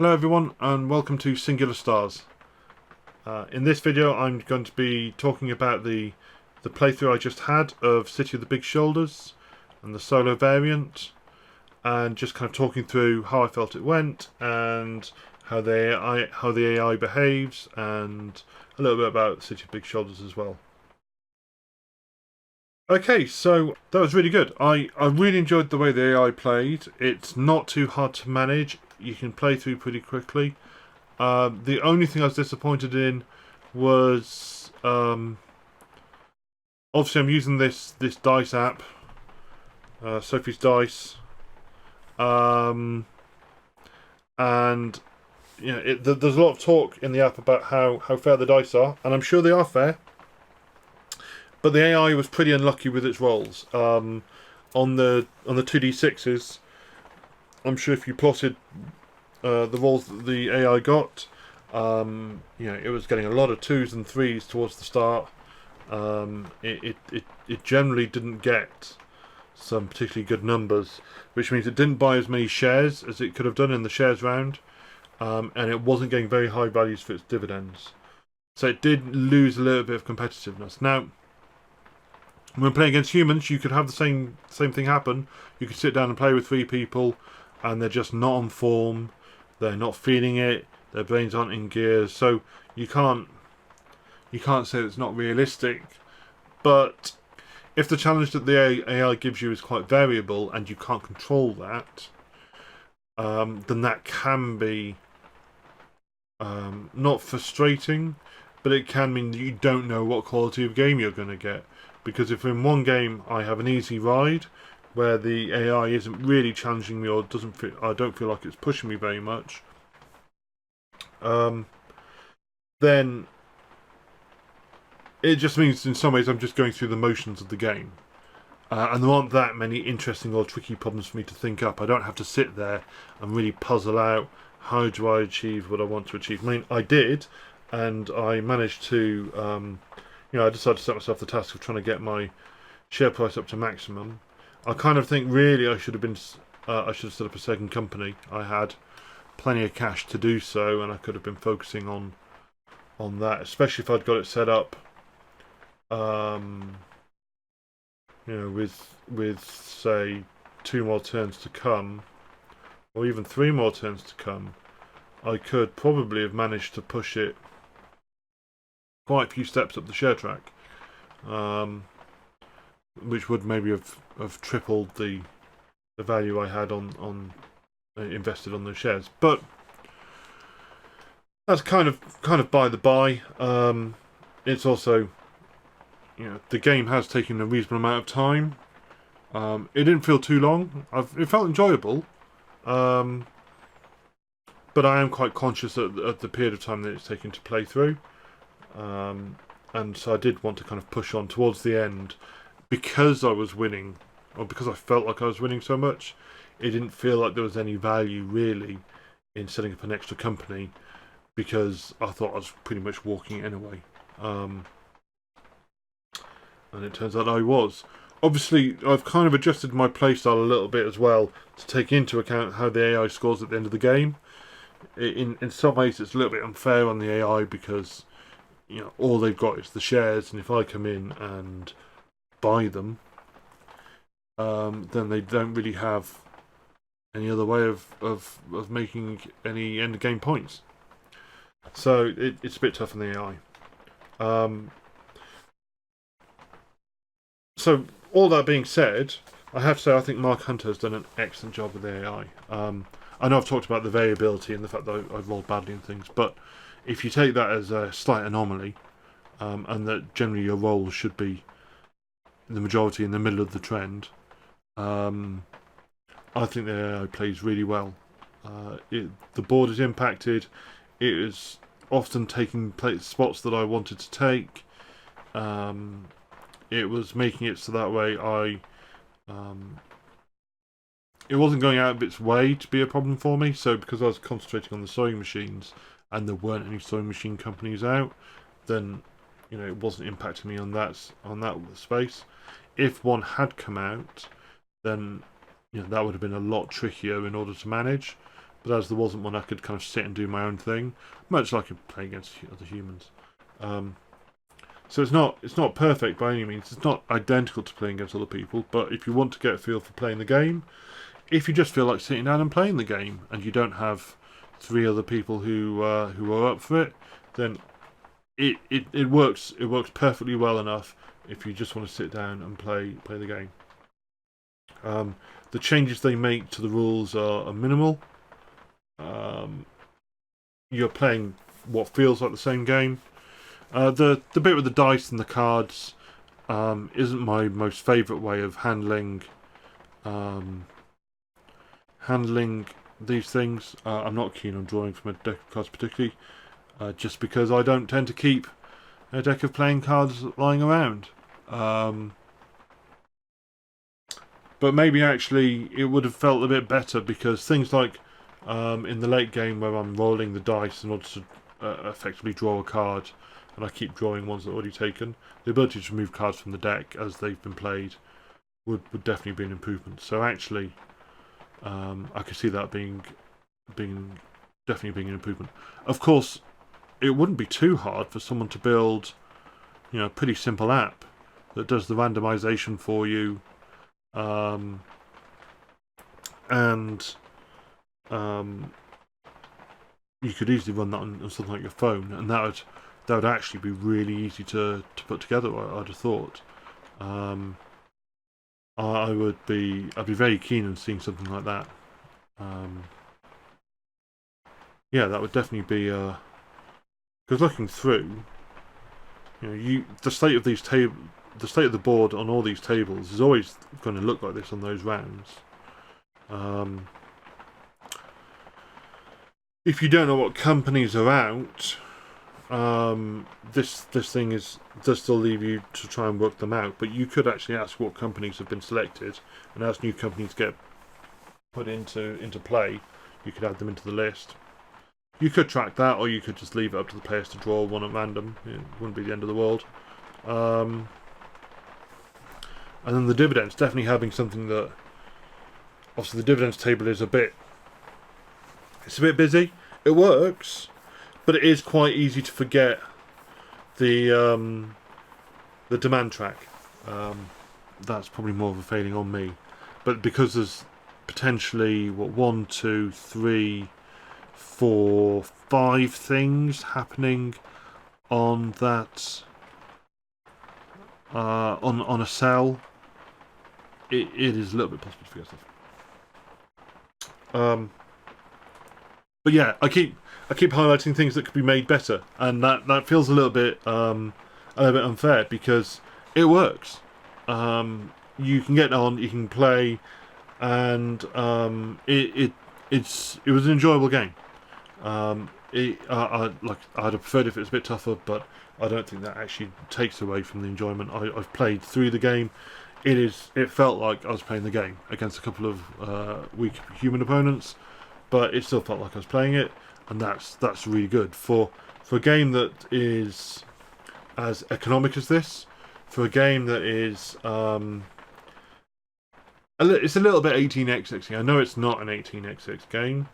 Hello everyone and welcome to Singular Stars. In this video I'm going to be talking about the playthrough I just had of City of the Big Shoulders and the solo variant, and just kind of talking through how I felt it went and how the AI behaves, and a little bit about City of Big Shoulders as well. Okay, so that was really good. I really enjoyed the way the AI played. It's not too hard to manage. You can play through pretty quickly. The only thing I was disappointed in was obviously I'm using this dice app, Sophie's Dice, and there's a lot of talk in the app about how fair the dice are, and I'm sure they are fair. But the AI was pretty unlucky with its rolls. On the 2d6s, I'm sure if you plotted the rolls that the AI got, it was getting a lot of 2s and 3s towards the start. It generally didn't get some particularly good numbers, which means it didn't buy as many shares as it could have done in the shares round, and it wasn't getting very high values for its dividends. So it did lose a little bit of competitiveness. Now, when playing against humans, you could have the same thing happen. You could sit down and play with 3 people, and they're just not on form. They're not feeling it. Their brains aren't in gear. So you can't say it's not realistic. But if the challenge that the AI gives you is quite variable and you can't control that, then that can be not frustrating, but it can mean that you don't know what quality of game you're going to get. Because if in one game I have an easy ride where the AI isn't really challenging me, or I don't feel like it's pushing me very much, then it just means in some ways I'm just going through the motions of the game. And there aren't that many interesting or tricky problems for me to think up. I don't have to sit there and really puzzle out how do I achieve what I want to achieve. I mean, I did, and I managed to I decided to set myself the task of trying to get my share price up to maximum. I kind of think really I should have set up a second company. I had plenty of cash to do so, and I could have been focusing on that, especially if I'd got it set up, with say 2 more turns to come, or even 3 more turns to come. I could probably have managed to push it quite a few steps up the share track, which would maybe have tripled the value I had on invested on those shares. But that's kind of by the by. It's also, the game has taken a reasonable amount of time. It didn't feel too long. It felt enjoyable, but I am quite conscious at the period of time that it's taken to play through. And so I did want to kind of push on towards the end, because I was winning, or because I felt like I was winning so much. It didn't feel like there was any value really in setting up an extra company, because I thought I was pretty much walking anyway. And it turns out I was. Obviously, I've kind of adjusted my playstyle a little bit as well to take into account how the AI scores at the end of the game. In some ways, it's a little bit unfair on the AI, because all they've got is the shares, and if I come in and buy them, then they don't really have any other way of making any end of game points. So it's a bit tough on the AI. So all that being said, I have to say I think Mark Hunter has done an excellent job with the AI. I know I've talked about the variability and the fact that I've rolled badly and things, but if you take that as a slight anomaly, and that generally your rolls should be the majority in the middle of the trend, I think the AI plays really well. The board is impacted. It is often taking spots that I wanted to take. It was making it so that way it wasn't going out of its way to be a problem for me. So because I was concentrating on the sewing machines and there weren't any sewing machine companies out, then it wasn't impacting me on that space. If one had come out, then that would have been a lot trickier in order to manage. But as there wasn't one, I could kind of sit and do my own thing, much like I play against other humans. So it's not perfect by any means. It's not identical to playing against other people. But if you want to get a feel for playing the game, if you just feel like sitting down and playing the game, and you don't have three other people who are up for it, then it works. It works perfectly well enough if you just want to sit down and play the game. The changes they make to the rules are minimal. You're playing what feels like the same game. The bit with the dice and the cards isn't my most favourite way of handling these things. I'm not keen on drawing from a deck of cards particularly, just because I don't tend to keep a deck of playing cards lying around. But maybe actually it would have felt a bit better, because things like in the late game where I'm rolling the dice in order to effectively draw a card, and I keep drawing ones that are already taken, the ability to remove cards from the deck as they've been played would definitely be an improvement. So actually, I could see that being definitely being an improvement. Of course, it wouldn't be too hard for someone to build, a pretty simple app that does the randomization for you, and you could easily run that on something like your phone, and that would actually be really easy to put together. I'd have thought. I'd be very keen on seeing something like that. Yeah, that would definitely be because looking through, the state of the state of the board on all these tables is always going to look like this on those rounds. If you don't know what companies are out, this thing does still leave you to try and work them out. But you could actually ask what companies have been selected, and as new companies get put into play, you could add them into the list. You could track that, or you could just leave it up to the players to draw one at random. It wouldn't be the end of the world. And then the dividends, definitely having something that, obviously the dividends table is a bit busy. It works, but it is quite easy to forget the demand track. That's probably more of a failing on me, but because there's potentially 1, 2, 3, 4, 5 things happening on that on a cell, it is a little bit possible to forget stuff. But yeah, I keep highlighting things that could be made better, and that feels a little bit unfair, because it works. You can get on, you can play, and it was an enjoyable game. I'd have preferred if it was a bit tougher, but I don't think that actually takes away from the enjoyment. I've played through the game. It felt like I was playing the game against a couple of weak human opponents, but it still felt like I was playing it, and that's really good for a game that is as economic as this. For a game that is it's a little bit 18xx. I know it's not an 18xx game,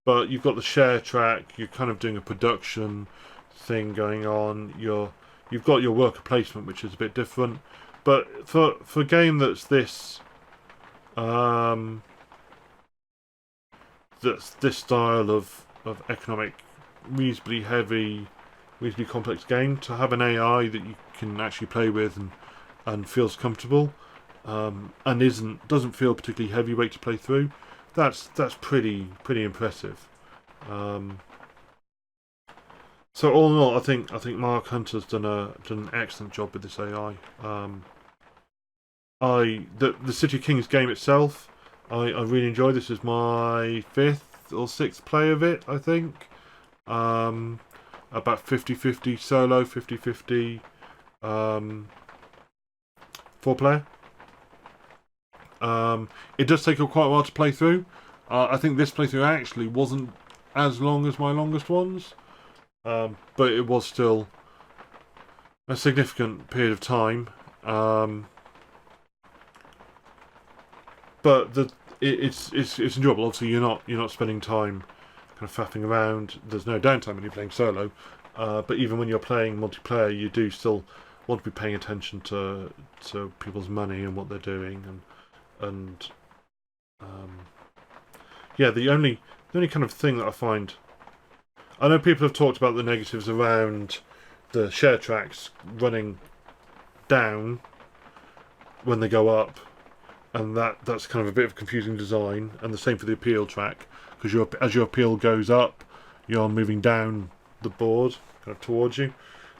but you've got the share track. You're kind of doing a production thing going on. You've got your worker placement, which is a bit different. But for a game that's this style of economic, reasonably heavy, reasonably complex game, to have an AI that you can actually play with and feels comfortable, and doesn't feel particularly heavyweight to play through, that's pretty impressive. So all in all, I think Mark Hunter's done an excellent job with this AI. The City of Kings game itself, I really enjoyed. This is my 5th or 6th play of it, I think. About 50-50 solo, 50-50 4-player. It does take quite a while to play through. I think this playthrough actually wasn't as long as my longest ones, but it was still a significant period of time. But it's enjoyable. Obviously, you're not spending time kind of faffing around. There's no downtime when you're playing solo, but even when you're playing multiplayer, you do still want to be paying attention to people's money and what they're doing, and yeah, the only kind of thing that I find, I know people have talked about the negatives around the share tracks running down when they go up, and that's kind of a bit of a confusing design, and the same for the appeal track, because as your appeal goes up, you're moving down the board kind of towards you.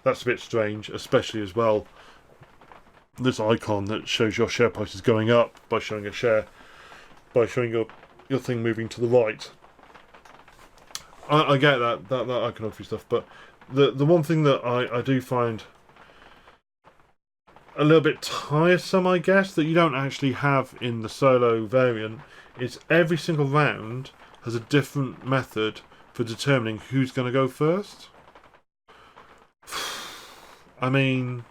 That's a bit strange, especially as well this icon that shows your share price is going up by showing your thing moving to the right. I get that iconography stuff, but the one thing that I do find a little bit tiresome, I guess, that you don't actually have in the solo variant, is every single round has a different method for determining who's going to go first. I mean,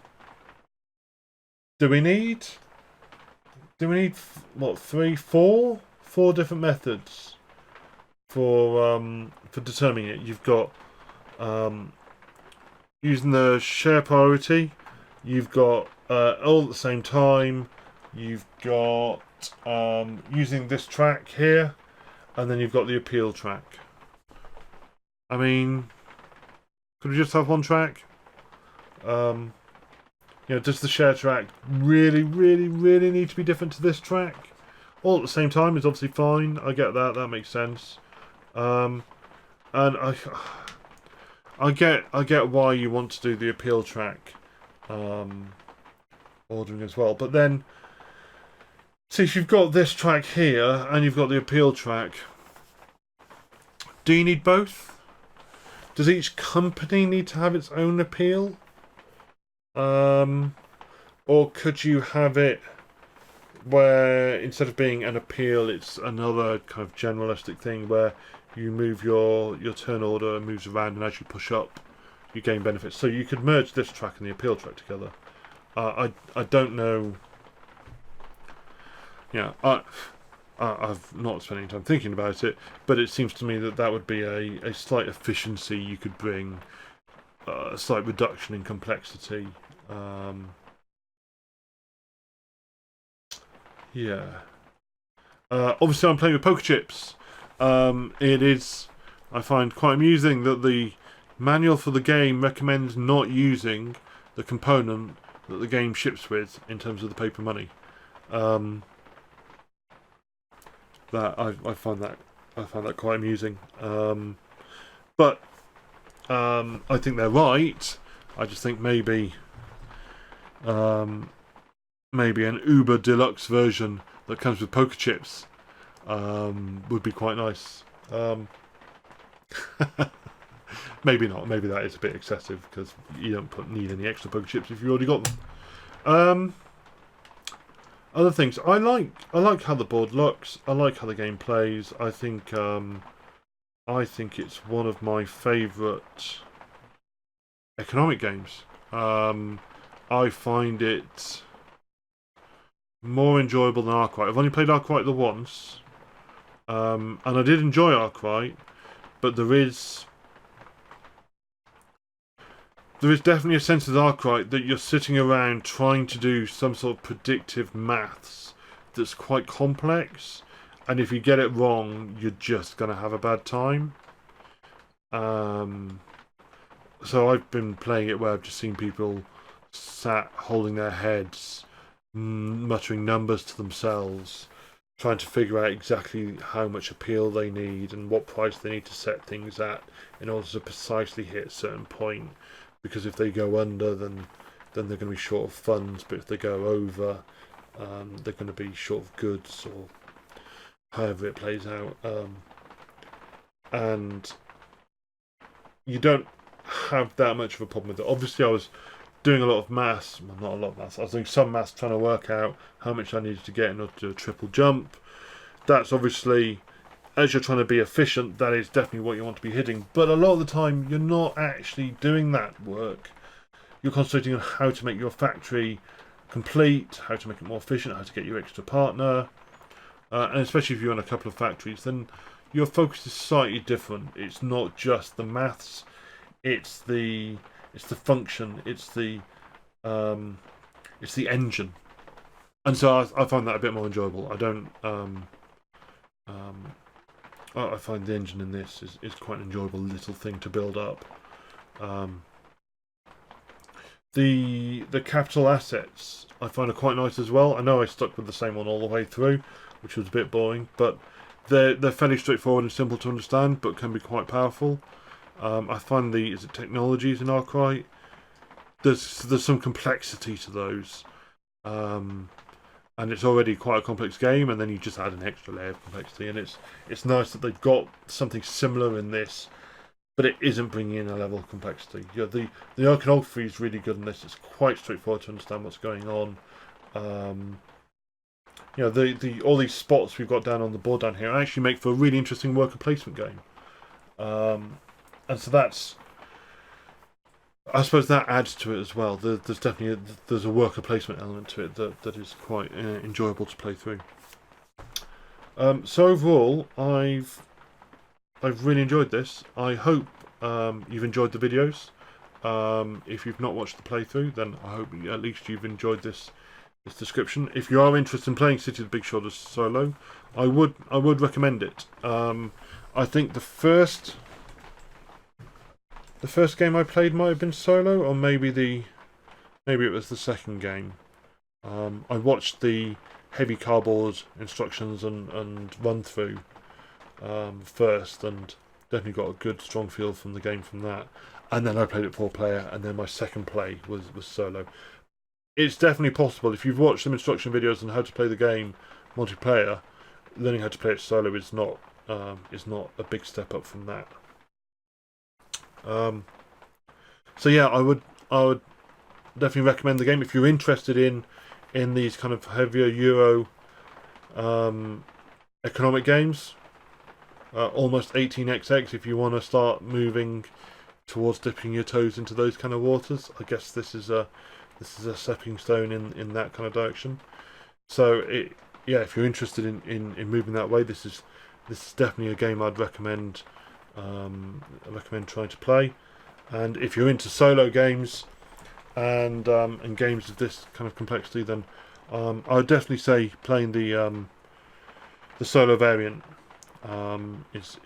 do we need what, four different methods for determining it? You've got using the share priority, you've got all at the same time, you've got using this track here, and then you've got the appeal track. I mean, could we just have one track? Does the share track really need to be different to this track? All at the same time is obviously fine. I get that. That makes sense. And I get why you want to do the appeal track ordering as well. But then, see, if you've got this track here and you've got the appeal track, do you need both? Does each company need to have its own appeal? Or could you have it where instead of being an appeal, it's another kind of generalistic thing where you move your turn order moves around, and as you push up, you gain benefits. So you could merge this track and the appeal track together. I don't know. Yeah, I've not spent any time thinking about it, but it seems to me that would be a slight efficiency you could bring, a slight reduction in complexity. Yeah. Obviously, I'm playing with poker chips. It is, I find, quite amusing that the manual for the game recommends not using the component that the game ships with in terms of the paper money. That I find that quite amusing. But I think they're right. I just think maybe an Uber Deluxe version that comes with poker chips would be quite nice. Maybe not. Maybe that is a bit excessive because you don't need any extra poker chips if you already got them. Other things, I like how the board looks. I like how the game plays. I think it's one of my favourite economic games. I find it more enjoyable than Arkwright. I've only played Arkwright the once, and I did enjoy Arkwright, but there is definitely a sense of Arkwright that you're sitting around trying to do some sort of predictive maths that's quite complex, and if you get it wrong, you're just going to have a bad time. So I've been playing it where I've just seen people sat holding their heads, muttering numbers to themselves, trying to figure out exactly how much appeal they need and what price they need to set things at in order to precisely hit a certain point. Because if they go under, then they're going to be short of funds. But if they go over, they're going to be short of goods, or however it plays out. And you don't have that much of a problem with it. Obviously, I was doing a lot of maths. Well, not a lot of maths. I was doing some maths trying to work out how much I needed to get in order to do a triple jump. That's obviously, as you're trying to be efficient, that is definitely what you want to be hitting. But a lot of the time, you're not actually doing that work. You're concentrating on how to make your factory complete, how to make it more efficient, how to get your extra partner. and especially if you run a couple of factories, then your focus is slightly different. It's not just the maths, it's the function, it's the engine, and so I find that a bit more enjoyable. I don't I find the engine in this is quite an enjoyable little thing to build up. The capital assets I find are quite nice as well. I know I stuck with the same one all the way through, which was a bit boring, but they're fairly straightforward and simple to understand, but can be quite powerful. I find the technologies in Arkwright, there's some complexity to those, and it's already quite a complex game, and then you just add an extra layer of complexity, and it's nice that they've got something similar in this, but it isn't bringing in a level of complexity. The iconography is really good in this. It's quite straightforward to understand what's going on. All these spots we've got down on the board down here actually make for a really interesting worker placement game. And so I suppose that adds to it as well. There's definitely a worker placement element to it that is quite enjoyable to play through. So overall, I've really enjoyed this. I hope you've enjoyed the videos. If you've not watched the playthrough, then I hope at least you've enjoyed this description. If you are interested in playing City of the Big Shoulders solo, I would recommend it. I think the first game I played might have been solo, or maybe it was the second game. I watched the heavy cardboard instructions and run through first, and definitely got a good strong feel from the game from that. And then I played it 4-player, and then my second play was solo. It's definitely possible if you've watched some instruction videos on how to play the game multiplayer. Learning how to play it solo is not a big step up from that. So yeah, I would definitely recommend the game if you're interested in these kind of heavier Euro economic games. Almost 18xx if you want to start moving towards dipping your toes into those kind of waters. I guess this is a stepping stone in that kind of direction. So if you're interested in moving that way, this is definitely a game I'd recommend. I recommend trying to play. And if you're into solo games and games of this kind of complexity, then I would definitely say playing the solo variant is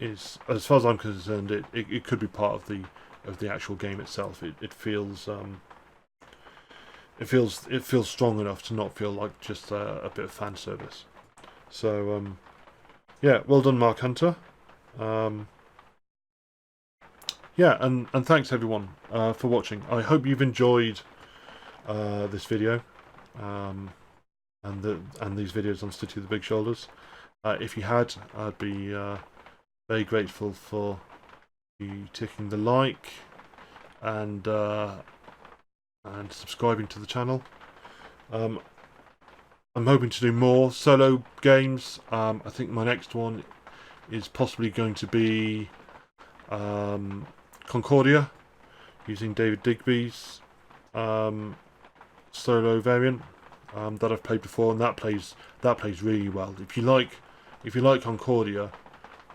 as far as I'm concerned, it could be part of the actual game itself. It feels strong enough to not feel like just a bit of fan service. So yeah, well done, Mark Hunter. Yeah, and thanks everyone for watching. I hope you've enjoyed this video and these videos on City of the Big Shoulders. If you had, I'd be very grateful for you ticking the like and subscribing to the channel. I'm hoping to do more solo games. I think my next one is possibly going to be Concordia, using David Digby's solo variant that I've played before, and that plays really well. If you like Concordia,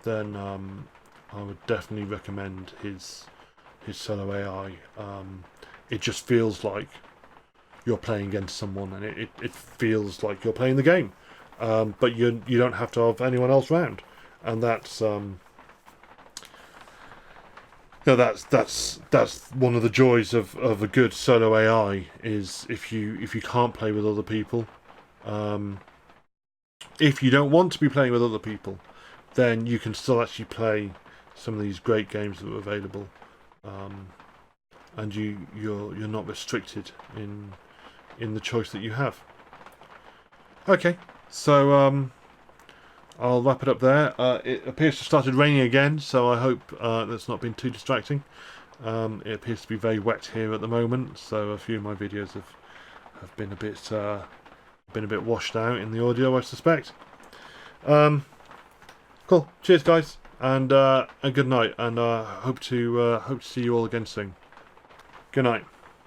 then I would definitely recommend his solo AI. It just feels like you're playing against someone, and it feels like you're playing the game, but you don't have to have anyone else around, and that's that's one of the joys of a good solo AI, is if you can't play with other people, if you don't want to be playing with other people, then you can still actually play some of these great games that are available, and you're not restricted in the choice that you have. Okay, so I'll wrap it up there. It appears to have started raining again, so I hope that's not been too distracting. It appears to be very wet here at the moment, so a few of my videos have been a bit washed out in the audio, I suspect. Cool. Cheers, guys, and good night. And hope to see you all again soon. Good night.